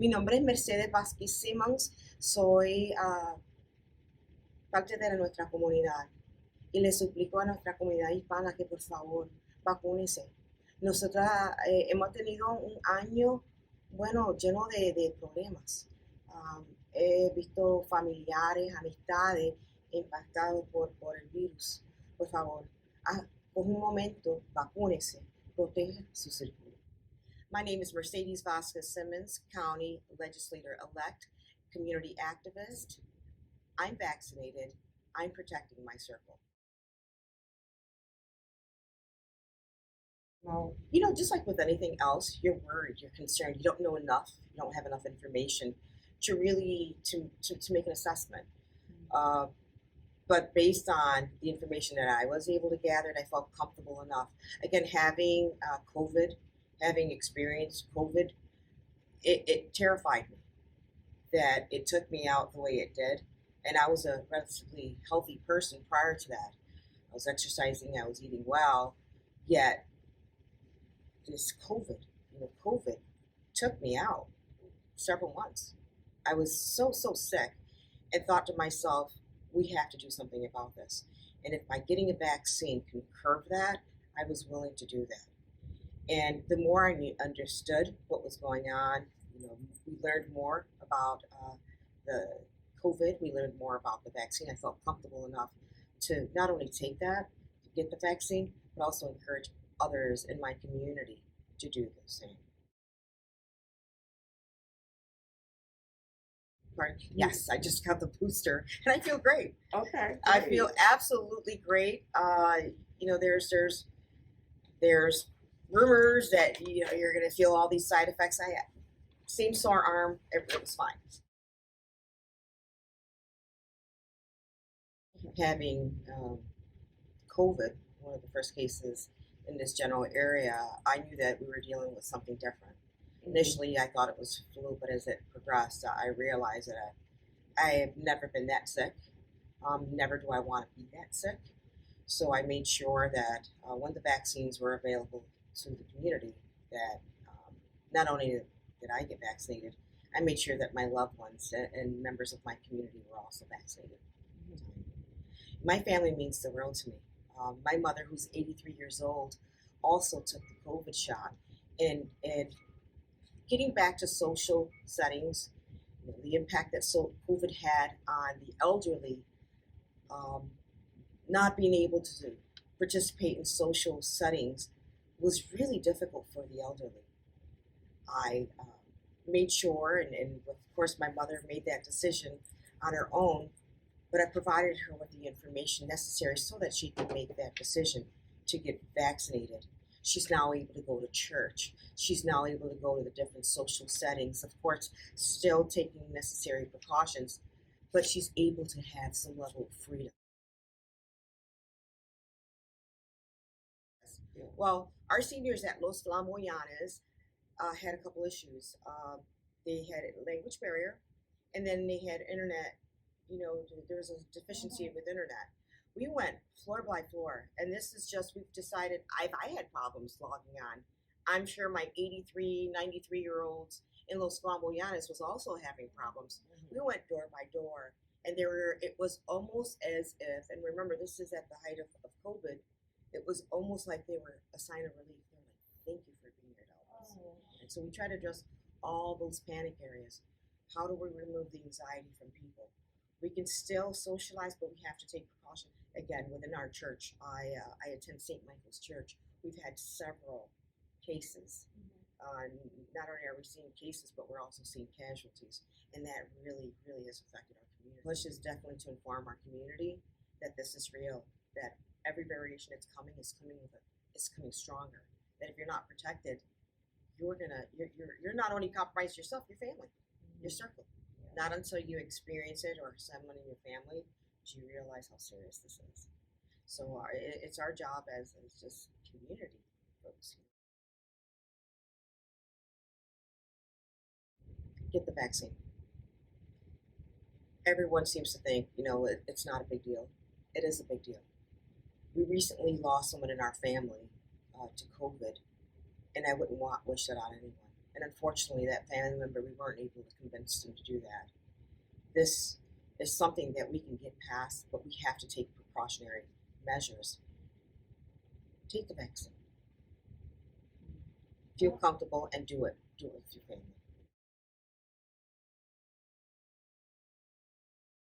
Mi nombre es Mercedes Vazquez Simmons, soy parte de nuestra comunidad y le suplico a nuestra comunidad hispana que por favor vacúnese. Nosotras hemos tenido un año, bueno, lleno de problemas. He visto familiares, amistades impactados por el virus. Por favor, por un momento, vacúnese, proteja su círculo. My name is Mercedes Vazquez Simmons, County Legislator Elect, Community Activist. I'm vaccinated. I'm protecting my circle. Well, just like with anything else, you're worried, you're concerned, you don't know enough, you don't have enough information to really to make an assessment. Uh, but based on the information that I was able to gather, I felt comfortable enough. Again, having COVID, having experienced COVID, it terrified me that it took me out the way it did. And I was a relatively healthy person prior to that. I was exercising, I was eating well, yet this COVID took me out several months. I was so sick and thought to myself, we have to do something about this. And if by getting a vaccine can curb that, I was willing to do that. And the more I understood what was going on, we learned more about the COVID. We learned more about the vaccine. I felt comfortable enough to not only take that, to get the vaccine, but also encourage others in my community to do the same. Pardon? Yes, I just got the booster, and I feel great. Okay, I great. feel absolutely great. There's rumors that you're going to feel all these side effects. I had same sore arm. It was fine. Having COVID, one of the first cases in this general area, I knew that we were dealing with something different. Initially, I thought it was flu, but as it progressed, I realized that I have never been that sick. Never do I want to be that sick. So I made sure that when the vaccines were available to the community, that not only did I get vaccinated, I made sure that my loved ones and members of my community were also vaccinated. My family means the world to me. My mother, who's 83 years old, also took the COVID shot. And getting back to social settings, the impact that COVID had on the elderly, not being able to participate in social settings was really difficult for the elderly. I made sure, and of course my mother made that decision on her own, but I provided her with the information necessary so that she could make that decision to get vaccinated. She's now able to go to church. She's now able to go to the different social settings, of course, still taking necessary precautions, but she's able to have some level of freedom. Well, our seniors at Los Flamboyanes had a couple issues. They had a language barrier, and then they had internet. There was a deficiency with internet. We went floor by floor, and this is just, we've decided, I had problems logging on. I'm sure my 83, 93-year-olds in Los Flamboyanes was also having problems. We went door by door, and it was almost as if, and remember, this is at the height of COVID, it was almost like they were a sign of relief. They're like, thank you for being here to help us. And so we try to address all those panic areas. How do we remove the anxiety from people? We can still socialize, but we have to take precaution. Again, within our church, I attend St. Michael's Church. We've had several cases. Not only are we seeing cases, but we're also seeing casualties. And that really, really has affected our community. Push is definitely to inform our community that this is real, that every variation that's coming is coming stronger. That if you're not protected, you're not only compromising yourself, your family, your circle. Not until you experience it or someone in your family do you realize how serious this is. So it's our job as just community folks. Get the vaccine. Everyone seems to think, it's not a big deal. It is a big deal. We recently lost someone in our family to COVID, and I wouldn't wish that on anyone. And unfortunately, that family member, we weren't able to convince them to do that. This is something that we can get past, but we have to take precautionary measures. Take the vaccine. Feel comfortable and do it. Do it with your family.